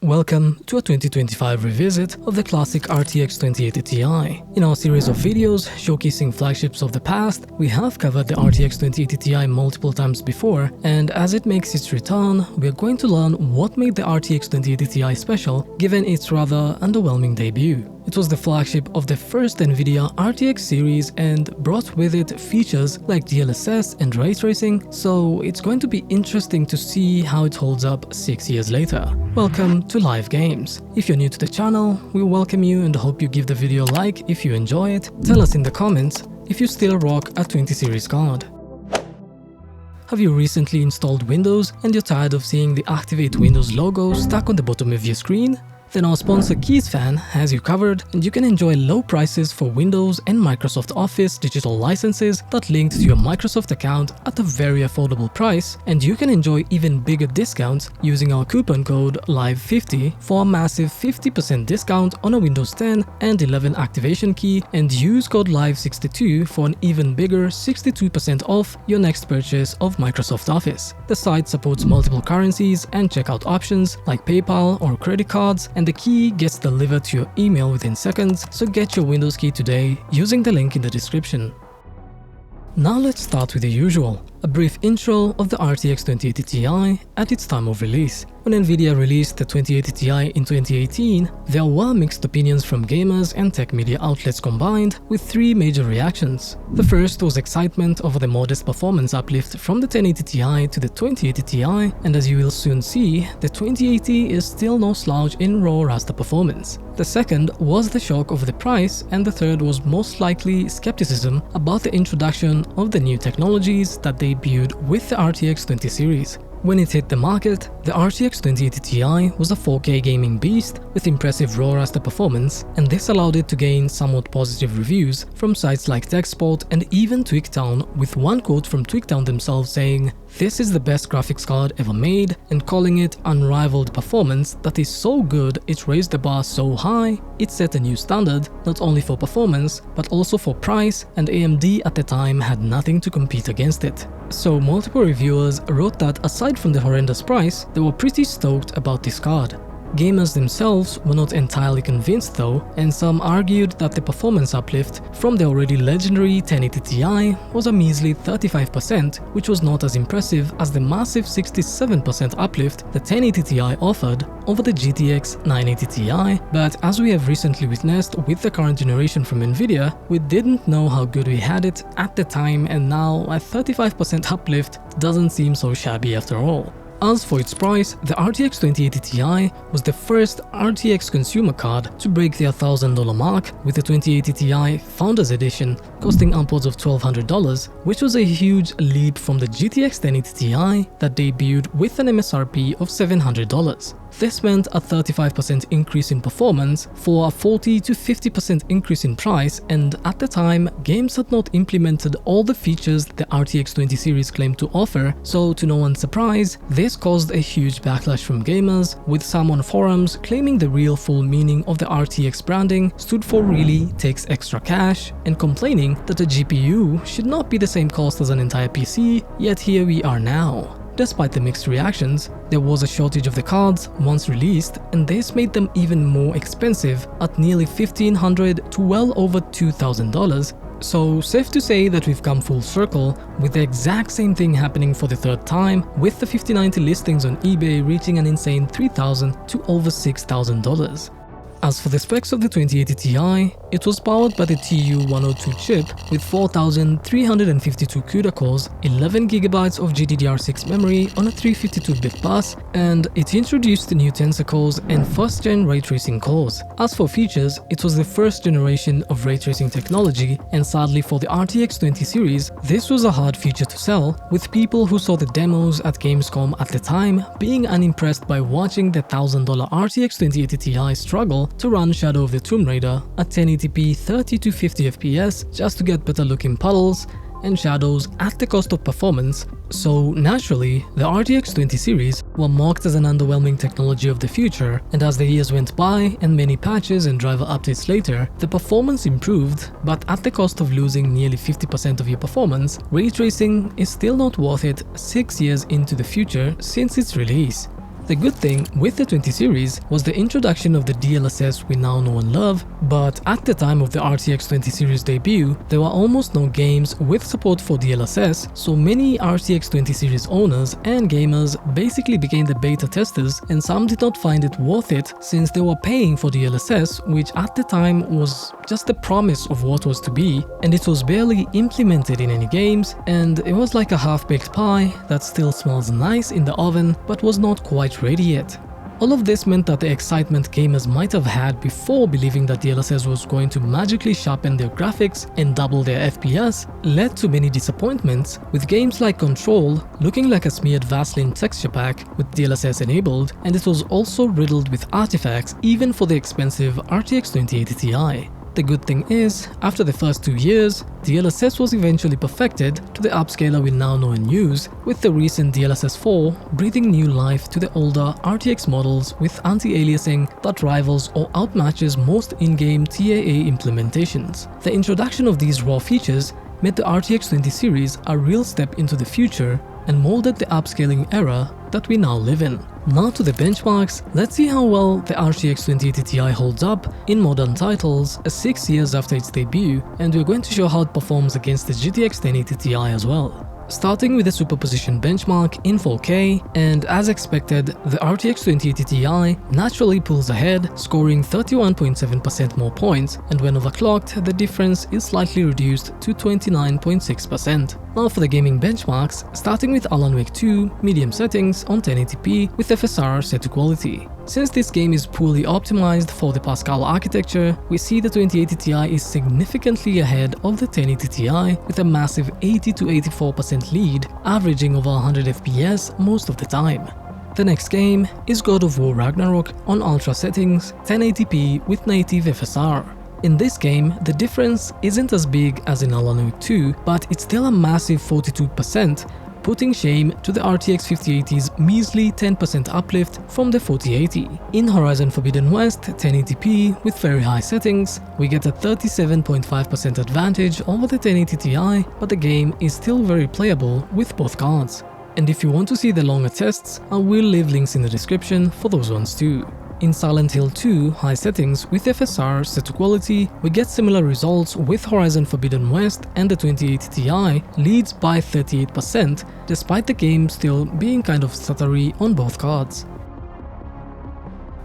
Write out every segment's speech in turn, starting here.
Welcome to a 2025 revisit of the classic RTX 2080 Ti. In our series of videos showcasing flagships of the past, we have covered the RTX 2080 Ti multiple times before, and as it makes its return, we are going to learn what made the RTX 2080 Ti special given its rather underwhelming debut. It was the flagship of the first NVIDIA RTX series and brought with it features like DLSS and ray tracing, so it's going to be interesting to see how it holds up 6 years later. Welcome to Live Games. If you're new to the channel, we welcome you and hope you give the video a like if you enjoy it. Tell us in the comments if you still rock a 20 series card. Have you recently installed Windows and you're tired of seeing the Activate Windows logo stuck on the bottom of your screen? Then our sponsor KeysFan has you covered, and you can enjoy low prices for Windows and Microsoft Office digital licenses that link to your Microsoft account at a very affordable price, and you can enjoy even bigger discounts using our coupon code LIVE50 for a massive 50% discount on a Windows 10 and 11 activation key, and use code LIVE62 for an even bigger 62% off your next purchase of Microsoft Office. The site supports multiple currencies and checkout options like PayPal or credit cards, and the key gets delivered to your email within seconds, so get your Windows key today using the link in the description. Now let's start with the usual, a brief intro of the RTX 2080 Ti at its time of release. When NVIDIA released the 2080 Ti in 2018, there were mixed opinions from gamers and tech media outlets combined, with three major reactions. The first was excitement over the modest performance uplift from the 1080 Ti to the 2080 Ti, and as you will soon see, the 2080 is still no slouch in raw raster performance. The second was the shock over the price, and the third was most likely skepticism about the introduction of the new technologies that debuted with the RTX 20 series. When it hit the market, the RTX 2080 Ti was a 4K gaming beast with impressive raw raster performance, and this allowed it to gain somewhat positive reviews from sites like TechSpot and even TwigTown, with one quote from TwigTown themselves saying, "This is the best graphics card ever made," and calling it unrivaled performance that is so good it raised the bar so high, it set a new standard not only for performance but also for price, and AMD at the time had nothing to compete against it. So multiple reviewers wrote that aside from the horrendous price, they were pretty stoked about this card. Gamers themselves were not entirely convinced though, and some argued that the performance uplift from the already legendary 1080 Ti was a measly 35%, which was not as impressive as the massive 67% uplift the 1080 Ti offered over the GTX 980 Ti, but as we have recently witnessed with the current generation from NVIDIA, we didn't know how good we had it at the time, and now a 35% uplift doesn't seem so shabby after all. As for its price, the RTX 2080 Ti was the first RTX consumer card to break the $1,000 mark, with the 2080 Ti Founders Edition costing upwards of $1,200, which was a huge leap from the GTX 1080 Ti that debuted with an MSRP of $700. This meant a 35% increase in performance for a 40 to 50% increase in price, and at the time, games had not implemented all the features the RTX 20 series claimed to offer, so to no one's surprise, this caused a huge backlash from gamers, with some on forums claiming the real full meaning of the RTX branding stood for really takes extra cash, and complaining that a GPU should not be the same cost as an entire PC, yet here we are now. Despite the mixed reactions, there was a shortage of the cards once released, and this made them even more expensive at nearly $1,500 to well over $2,000. So safe to say that we've come full circle, with the exact same thing happening for the third time, with the 5090 listings on eBay reaching an insane $3,000 to over $6,000. As for the specs of the 2080 Ti, it was powered by the TU102 chip with 4,352 CUDA cores, 11GB of GDDR6 memory on a 352-bit bus, and it introduced new tensor cores and first-gen ray tracing cores. As for features, it was the first generation of ray tracing technology, and sadly for the RTX 20 series, this was a hard feature to sell, with people who saw the demos at Gamescom at the time being unimpressed by watching the $1,000 RTX 2080 Ti struggle to run Shadow of the Tomb Raider at 1080p 30 to 50 FPS just to get better looking puddles and shadows at the cost of performance. So naturally, the RTX 20 series were marked as an underwhelming technology of the future, and as the years went by and many patches and driver updates later, the performance improved, but at the cost of losing nearly 50% of your performance. Ray tracing is still not worth it 6 years into the future since its release. The good thing with the 20 series was the introduction of the DLSS we now know and love, but at the time of the RTX 20 series debut, there were almost no games with support for DLSS, so many RTX 20 series owners and gamers basically became the beta testers, and some did not find it worth it since they were paying for DLSS, which at the time was just the promise of what was to be, and it was barely implemented in any games, and it was like a half-baked pie that still smells nice in the oven but was not quite ready yet. All of this meant that the excitement gamers might have had before believing that DLSS was going to magically sharpen their graphics and double their FPS led to many disappointments, with games like Control looking like a smeared Vaseline texture pack with DLSS enabled, and it was also riddled with artifacts even for the expensive RTX 2080 Ti. The good thing is, after the first 2 years, DLSS was eventually perfected to the upscaler we now know and use, with the recent DLSS 4 breathing new life to the older RTX models with anti-aliasing that rivals or outmatches most in-game TAA implementations. The introduction of these raw features made the RTX 20 series a real step into the future and molded the upscaling era that we now live in. Now to the benchmarks, let's see how well the RTX 2080 Ti holds up in modern titles 6 years after its debut, and we're going to show how it performs against the GTX 1080 Ti as well. Starting with the superposition benchmark in 4K, and as expected, the RTX 2080 Ti naturally pulls ahead, scoring 31.7% more points, and when overclocked, the difference is slightly reduced to 29.6%. Now for the gaming benchmarks, starting with Alan Wake 2, medium settings on 1080p with FSR set to quality. Since this game is poorly optimized for the Pascal architecture, we see the 2080 Ti is significantly ahead of the 1080 Ti with a massive 80 to 84% lead, averaging over 100 FPS most of the time. The next game is God of War Ragnarok on ultra settings, 1080p with native FSR. In this game, the difference isn't as big as in Alan Wake 2, but it's still a massive 42%, putting shame to the RTX 5080's measly 10% uplift from the 4080. In Horizon Forbidden West 1080p with very high settings, we get a 37.5% advantage over the 1080 Ti, but the game is still very playable with both cards. And if you want to see the longer tests, I will leave links in the description for those ones too. In Silent Hill 2 high settings with FSR set to quality, we get similar results with Horizon Forbidden West, and the 2080 Ti leads by 38% despite the game still being kind of stuttery on both cards.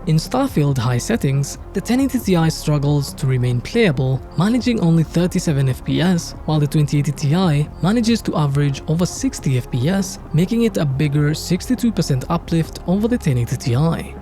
In Starfield high settings, the 1080 Ti struggles to remain playable, managing only 37 FPS, while the 2080 Ti manages to average over 60 FPS, making it a bigger 62% uplift over the 1080 Ti.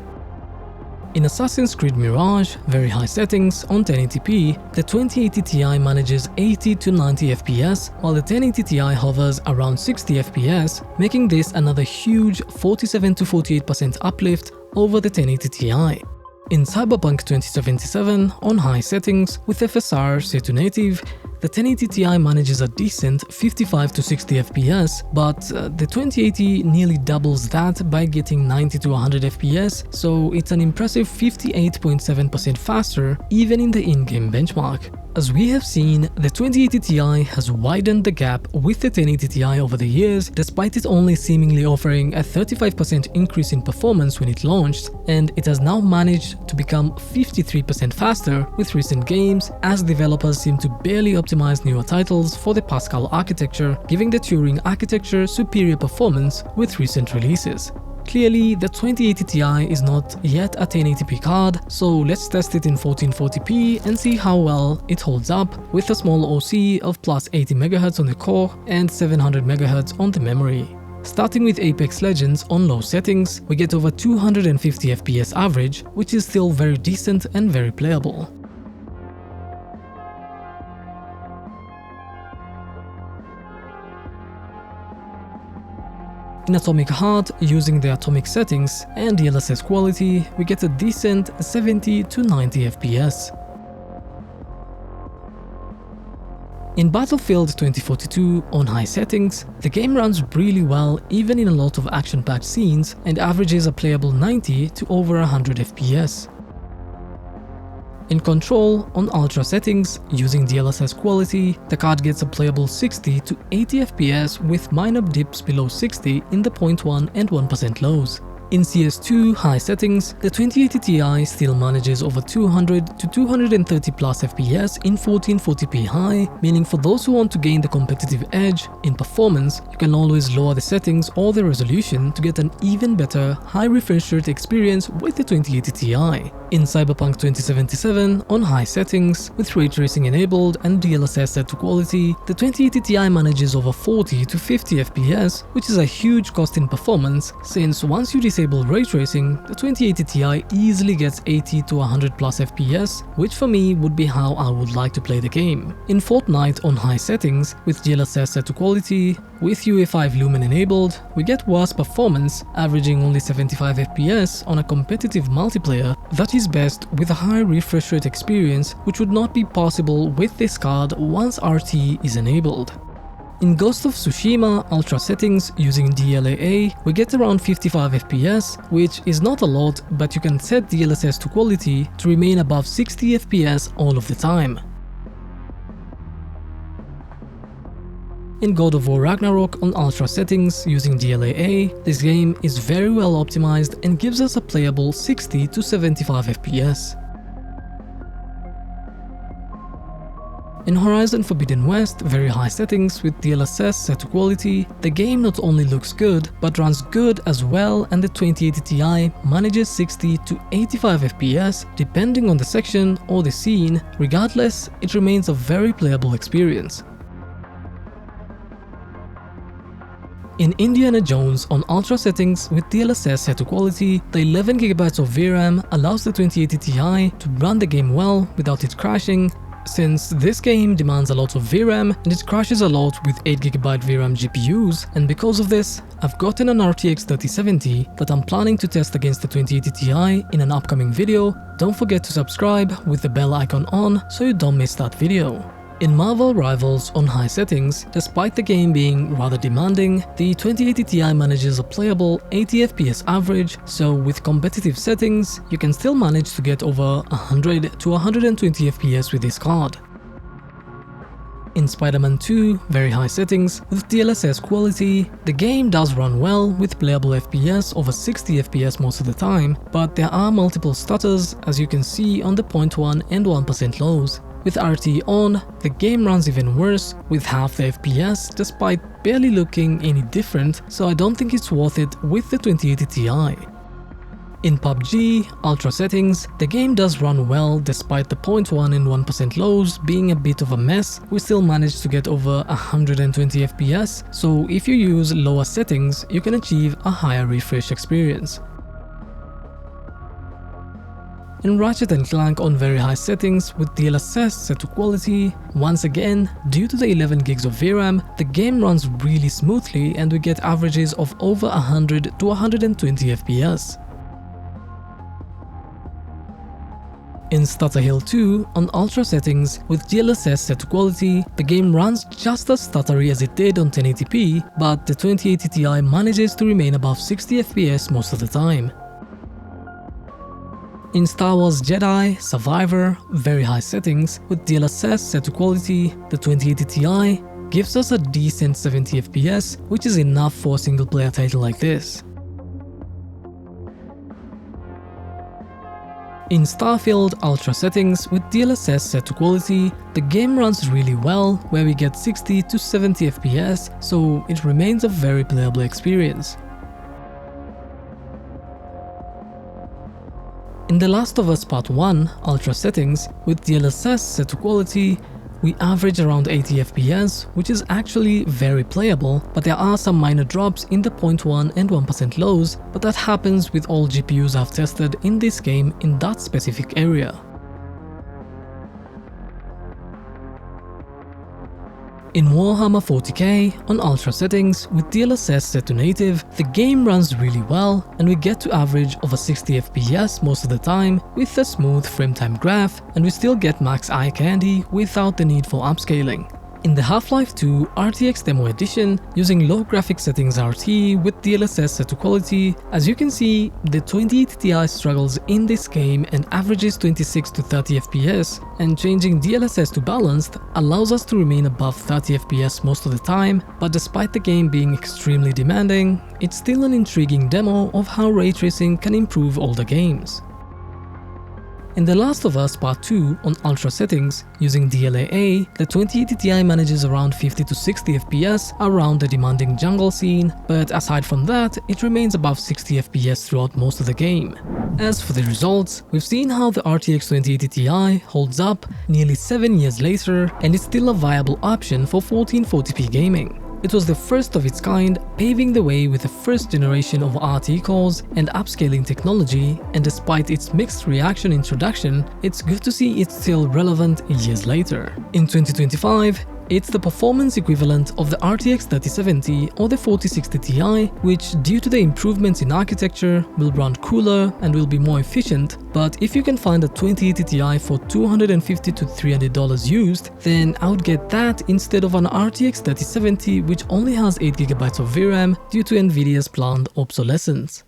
In Assassin's Creed Mirage, very high settings on 1080p, the 2080 Ti manages 80 to 90 FPS, while the 1080 Ti hovers around 60 FPS, making this another huge 47 to 48% uplift over the 1080 Ti. In Cyberpunk 2077 on high settings with FSR set to native, the 1080 Ti manages a decent 55 to 60 FPS, but the 2080 nearly doubles that by getting 90 to 100 FPS, so it's an impressive 58.7% faster even in the in-game benchmark. As we have seen, the 2080 Ti has widened the gap with the 1080 Ti over the years, despite it only seemingly offering a 35% increase in performance when it launched, and it has now managed to become 53% faster with recent games, as developers seem to barely optimize newer titles for the Pascal architecture, giving the Turing architecture superior performance with recent releases. Clearly, the 2080 Ti is not yet a 1080p card, so let's test it in 1440p and see how well it holds up with a small OC of plus 80 MHz on the core and 700 MHz on the memory. Starting with Apex Legends on low settings, we get over 250 FPS average, which is still very decent and very playable. In Atomic Heart, using the atomic settings and DLSS quality, we get a decent 70 to 90 FPS. In Battlefield 2042 on high settings, the game runs really well even in a lot of action-packed scenes and averages a playable 90 to over 100 FPS. In Control, on ultra settings, using DLSS quality, the card gets a playable 60 to 80 FPS with minor dips below 60 in the 0.1 and 1% lows. In CS2 high settings, the 2080 Ti still manages over 200 to 230 plus FPS in 1440p high, meaning for those who want to gain the competitive edge in performance, you can always lower the settings or the resolution to get an even better high refresh rate experience with the 2080 Ti. In Cyberpunk 2077, on high settings, with ray tracing enabled and DLSS set to quality, the 2080 Ti manages over 40 to 50 FPS, which is a huge cost in performance, since once you disable ray tracing, the 2080 Ti easily gets 80 to 100 plus FPS, which for me would be how I would like to play the game. In Fortnite on high settings, with DLSS set to quality, with UE5 Lumen enabled, we get worse performance, averaging only 75 FPS on a competitive multiplayer that is best with a high refresh rate experience, which would not be possible with this card once RT is enabled. In Ghost of Tsushima Ultra settings using DLAA, we get around 55 FPS, which is not a lot, but you can set DLSS to quality to remain above 60 FPS all of the time. In God of War Ragnarok on Ultra settings using DLAA, this game is very well optimized and gives us a playable 60 to 75 FPS. In Horizon Forbidden West, very high settings with DLSS set to quality, the game not only looks good, but runs good as well, and the 2080 Ti manages 60 to 85 FPS depending on the section or the scene. Regardless, it remains a very playable experience. In Indiana Jones on Ultra settings with DLSS set to quality, the 11GB of VRAM allows the 2080 Ti to run the game well without it crashing, since this game demands a lot of VRAM and it crashes a lot with 8GB VRAM GPUs, and because of this, I've gotten an RTX 3070 that I'm planning to test against the 2080 Ti in an upcoming video. Don't forget to subscribe with the bell icon on so you don't miss that video. In Marvel Rivals on high settings, despite the game being rather demanding, the 2080 Ti manages a playable 80 FPS average, so with competitive settings, you can still manage to get over 100 to 120 FPS with this card. In Spider-Man 2, very high settings, with DLSS quality, the game does run well with playable FPS over 60 FPS most of the time, but there are multiple stutters as you can see on the 0.1 and 1% lows. With RT on, the game runs even worse with half the FPS despite barely looking any different, so I don't think it's worth it with the 2080 Ti. In Pubg Ultra settings, the game does run well despite the 0.1 and 1% lows being a bit of a mess. We still manage to get over 120 FPS, so if you use lower settings, you can achieve a higher refresh experience. In Ratchet and Clank on very high settings with DLSS set to quality, once again, due to the 11GB of VRAM, the game runs really smoothly and we get averages of over 100 to 120 FPS. In Stutter Hill 2 on Ultra settings with DLSS set to quality, the game runs just as stuttery as it did on 1080p, but the 2080 Ti manages to remain above 60 FPS most of the time. In Star Wars Jedi Survivor, very high settings with DLSS set to quality, the 2080 Ti gives us a decent 70 FPS, which is enough for a single player title like this. In Starfield Ultra settings with DLSS set to quality, the game runs really well where we get 60 to 70 FPS, so it remains a very playable experience. In The Last of Us Part 1 Ultra settings with DLSS set to quality, we average around 80 FPS, which is actually very playable, but there are some minor drops in the 0.1 and 1% lows, but that happens with all GPUs I've tested in this game in that specific area. In Warhammer 40k on Ultra settings with DLSS set to native, the game runs really well and we get to average over 60 FPS most of the time with a smooth frame time graph, and we still get max eye candy without the need for upscaling. In the Half-Life 2 RTX Demo Edition, using low graphic settings RT with DLSS set to quality, as you can see, the 2080 Ti struggles in this game and averages 26 to 30 FPS, and changing DLSS to balanced allows us to remain above 30 FPS most of the time, but despite the game being extremely demanding, it's still an intriguing demo of how ray tracing can improve older games. In The Last of Us Part 2 on Ultra settings, using DLAA, the 2080 Ti manages around 50 to 60 FPS around the demanding jungle scene, but aside from that, it remains above 60 FPS throughout most of the game. As for the results, we've seen how the RTX 2080 Ti holds up nearly 7 years later and is still a viable option for 1440p gaming. It was the first of its kind, paving the way with the first generation of RT cores and upscaling technology, and despite its mixed reaction introduction, it's good to see it's still relevant years later. In 2025, it's the performance equivalent of the RTX 3070 or the 4060 Ti, which due to the improvements in architecture will run cooler and will be more efficient, but if you can find a 2080 Ti for $250 to $300 used, then I would get that instead of an RTX 3070 which only has 8GB of VRAM due to NVIDIA's planned obsolescence.